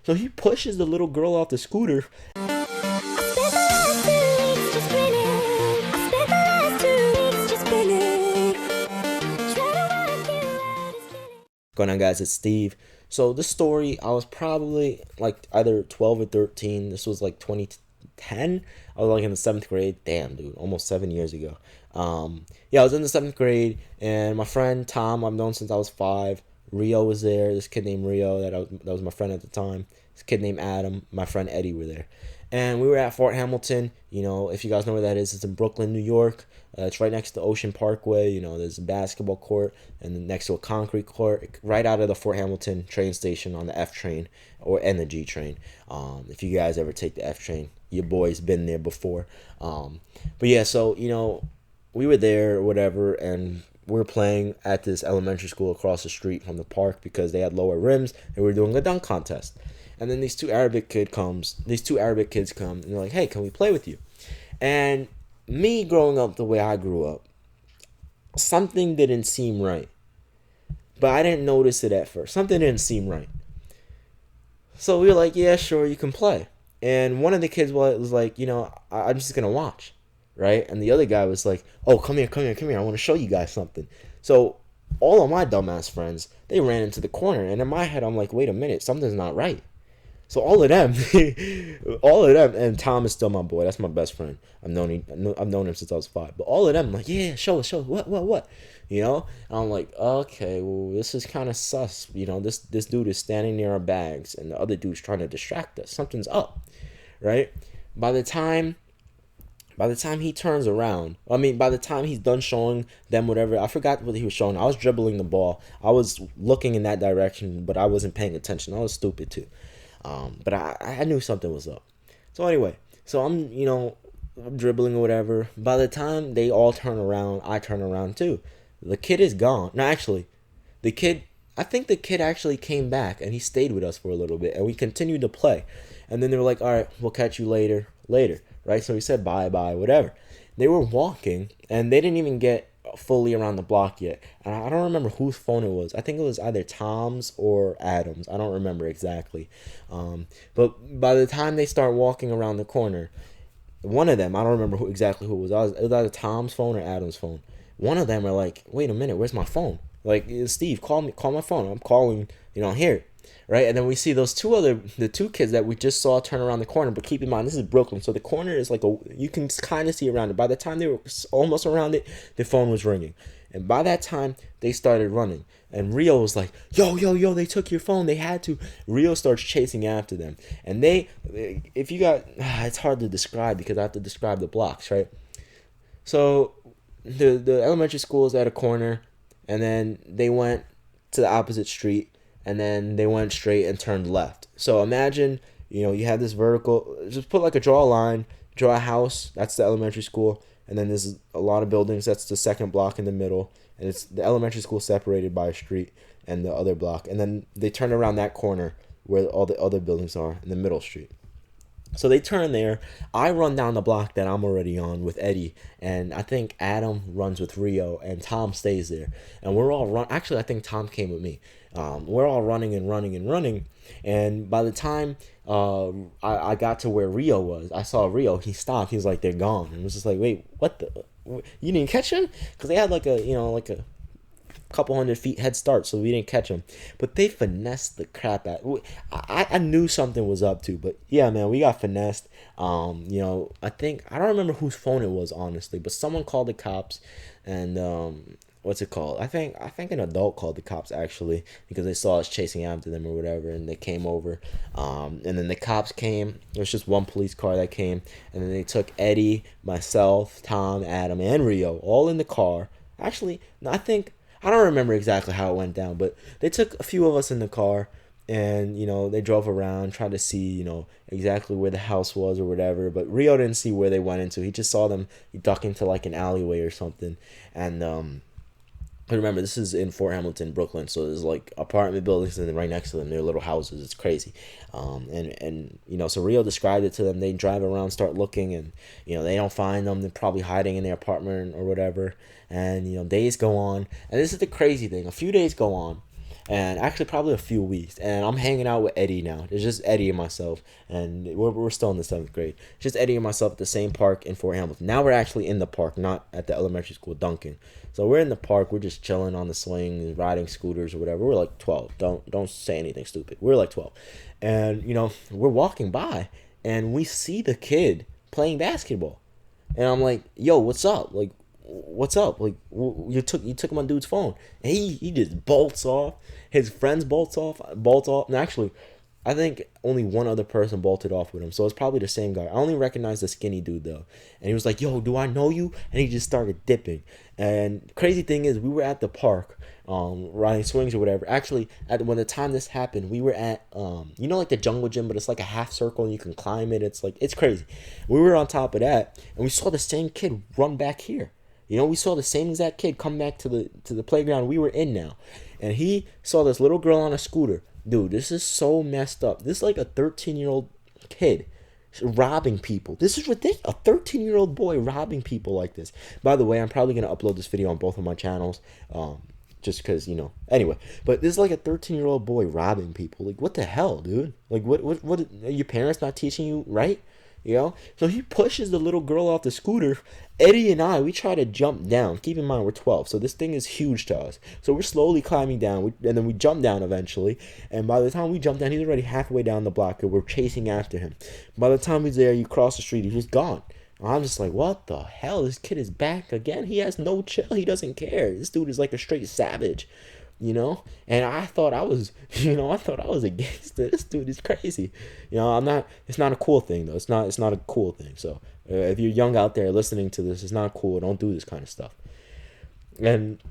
So he pushes the little girl off the scooter. Going on, guys, it's Steve. So this story, I was probably like either 12 or 13. This was like 2010. I was like in the 7th grade. Damn, dude, almost 7 years ago. Yeah, I was in the 7th grade, and my friend Tom, I've known since I was 5. Rio was there. This kid named Rio that was my friend at the time. This kid named Adam, my friend Eddie were there. And we were at Fort Hamilton. If you guys know where that is, it's in Brooklyn, New York. It's right next to Ocean Parkway. There's a basketball court and then next to a concrete court, right out of the Fort Hamilton train station on the F train and the G train. If you guys ever take the F train, your boy's been there before. But yeah, so we were there or whatever, and we were playing at this elementary school across the street from the park because they had lower rims and we were doing a dunk contest. And then these two Arabic kids come and they're like, "Hey, can we play with you?" And me growing up the way I grew up, something didn't seem right. But I didn't notice it at first. Something didn't seem right. So we were like, "Yeah, sure, you can play." And one of the kids was like, "I'm just going to watch." Right? And the other guy was like, "Oh, come here. I want to show you guys something." So all of my dumbass friends, they ran into the corner. And in my head, I'm like, "Wait a minute, something's not right." So all of them, and Tom is still my boy. That's my best friend. I've known him since I was 5. But all of them, like, "Yeah, show us, what?" And I'm like, okay, well, this is kind of sus. This dude is standing near our bags, and the other dude's trying to distract us. Something's up, right? By the time he turns around, by the time he's done showing them whatever, I forgot what he was showing. I was dribbling the ball. I was looking in that direction, but I wasn't paying attention. I was stupid too. But I knew something was up. So anyway, I'm dribbling or whatever. By the time they all turn around, I turn around too. The kid is gone. No, actually, I think the kid actually came back and he stayed with us for a little bit and we continued to play. And then they were like, "All right, we'll catch you later, right?" So we said bye, whatever. They were walking and they didn't even get fully around the block yet. And I don't remember whose phone it was. I think it was either Tom's or Adam's. I don't remember exactly. But by the time they start walking around the corner, one of them, I don't remember exactly who it was. It was either Tom's phone or Adam's phone. One of them are like, "Wait a minute, where's my phone? Like, Steve, call my phone. I'm calling, here." Right? And then we see the two kids that we just saw turn around the corner. But keep in mind, this is Brooklyn, so the corner is like you can kind of see around it. By the time they were almost around it, the phone was ringing. And by that time, they started running. And Rio was like, "Yo, they took your phone. They had to." Rio starts chasing after them. And it's hard to describe because I have to describe the blocks, right? So the elementary school is at a corner, and then they went to the opposite street, and then they went straight and turned left. So imagine, you have this vertical, just put like draw a line, draw a house, that's the elementary school, and then there's a lot of buildings, that's the second block in the middle, and it's the elementary school separated by a street and the other block, and then they turn around that corner where all the other buildings are in the middle street. So they turn there. I run down the block that I'm already on with Eddie, and I think Adam runs with Rio, and Tom stays there. And we're all run. Actually, I think Tom came with me. We're all running and running and running, and by the time I got to where Rio was, I saw Rio. He stopped. He was like, "They're gone." And it was just like, "Wait, what the? You didn't catch him?" Because they had like a couple 100 feet head start, so we didn't catch them. But they finessed the crap out. I knew something was up too, but yeah, man, we got finessed. I don't remember whose phone it was honestly, but someone called the cops, and what's it called? I think an adult called the cops actually because they saw us chasing after them or whatever, and they came over. And then the cops came. There was just one police car that came, and then they took Eddie, myself, Tom, Adam, and Rio all in the car. Actually, no, I don't remember exactly how it went down, but they took a few of us in the car and, they drove around, tried to see, exactly where the house was or whatever. But Rio didn't see where they went into. He just saw them duck into like an alleyway or something. And, but remember, this is in Fort Hamilton, Brooklyn, so there's like apartment buildings and then right next to them, they're little houses. It's crazy. So Rio described it to them. They drive around, start looking, and, they don't find them. They're probably hiding in their apartment or whatever. And, days go on. And this is the crazy thing. A few days go on. and actually probably a few weeks. And I'm hanging out with Eddie now. It's just Eddie and myself, and we're still in the 7th grade. It's just Eddie and myself at the same park in Fort Hamilton. Now we're actually in the park, not at the elementary school dunking. So we're in the park. We're just chilling on the swings, riding scooters or whatever. We're like 12. Don't say anything stupid. We're like 12, and we're walking by, and we see the kid playing basketball, and I'm like, "Yo, what's up? Like, what's up? Like, you took my dude's phone." And he just bolts off. His friends bolts off. And actually, I think only one other person bolted off with him, so it's probably the same guy. I only recognize the skinny dude though, and he was like, "Yo, do I know you?" And he just started dipping. And crazy thing is, we were at the park, riding swings or whatever. Actually, when the time this happened, we were at like the jungle gym, but it's like a half circle and you can climb it. It's crazy. We were on top of that, and we saw the same kid run back here. We saw the same exact kid come back to the playground we were in now, and he saw this little girl on a scooter. Dude, this is so messed up. This is like a 13-year-old kid robbing people. This is ridiculous. A 13-year-old boy robbing people like this. By the way, I'm probably going to upload this video on both of my channels, just because, Anyway, but this is like a 13-year-old boy robbing people. Like, what the hell, dude? Like, what are your parents not teaching you right? So he pushes the little girl off the scooter. Eddie and we try to jump down. Keep in mind, we're 12, so this thing is huge to us. So we're slowly climbing down, and then we jump down eventually. And by the time we jump down, he's already halfway down the block, and we're chasing after him. By the time he's there, you cross the street, he's just gone. I'm just like, what the hell? This kid is back again. He has no chill. He doesn't care. This dude is like a straight savage. And I thought I was, a gangster. This dude is crazy. I'm not. It's not a cool thing though. It's not a cool thing. So if you're young out there listening to this, it's not cool. Don't do this kind of stuff. And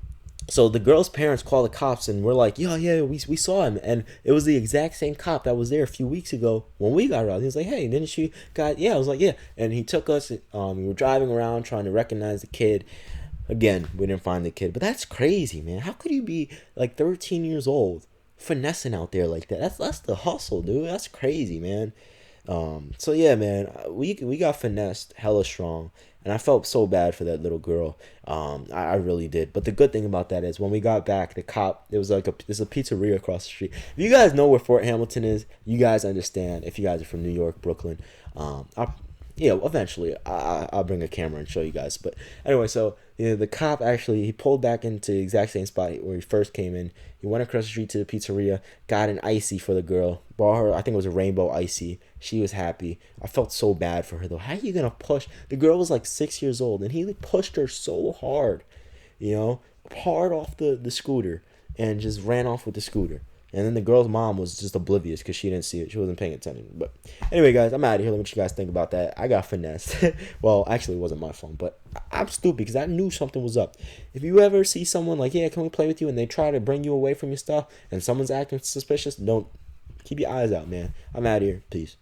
so the girl's parents call the cops, and we're like, yeah, we saw him, and it was the exact same cop that was there a few weeks ago when we got around. He was like, hey, didn't you got? Yeah, I was like, yeah, and he took us. We were driving around trying to recognize the kid. Again, we didn't find the kid, but that's crazy, man. How could you be like 13 years old, finessing out there like that? That's the hustle, dude. That's crazy, man. So yeah, man, we got finessed hella strong, and I felt so bad for that little girl. I really did. But the good thing about that is when we got back, the cop, there's a pizzeria across the street. If you guys know where Fort Hamilton is, you guys understand. If you guys are from New York, Brooklyn, eventually I'll bring a camera and show you guys. But anyway, so the cop actually, he pulled back into the exact same spot where he first came in. He went across the street to the pizzeria, got an icy for the girl, bought her, I think it was a rainbow icy. She was happy. I felt so bad for her though. How are you gonna push? The girl was like 6 years old, and he pushed her so hard, hard off the scooter, and just ran off with the scooter. And then the girl's mom was just oblivious because she didn't see it. She wasn't paying attention. But anyway, guys, I'm out of here. Let me know what you guys think about that. I got finessed. Well, actually, it wasn't my phone, but I'm stupid because I knew something was up. If you ever see someone like, yeah, can we play with you? And they try to bring you away from your stuff and someone's acting suspicious, don't keep your eyes out, man. I'm out of here. Peace.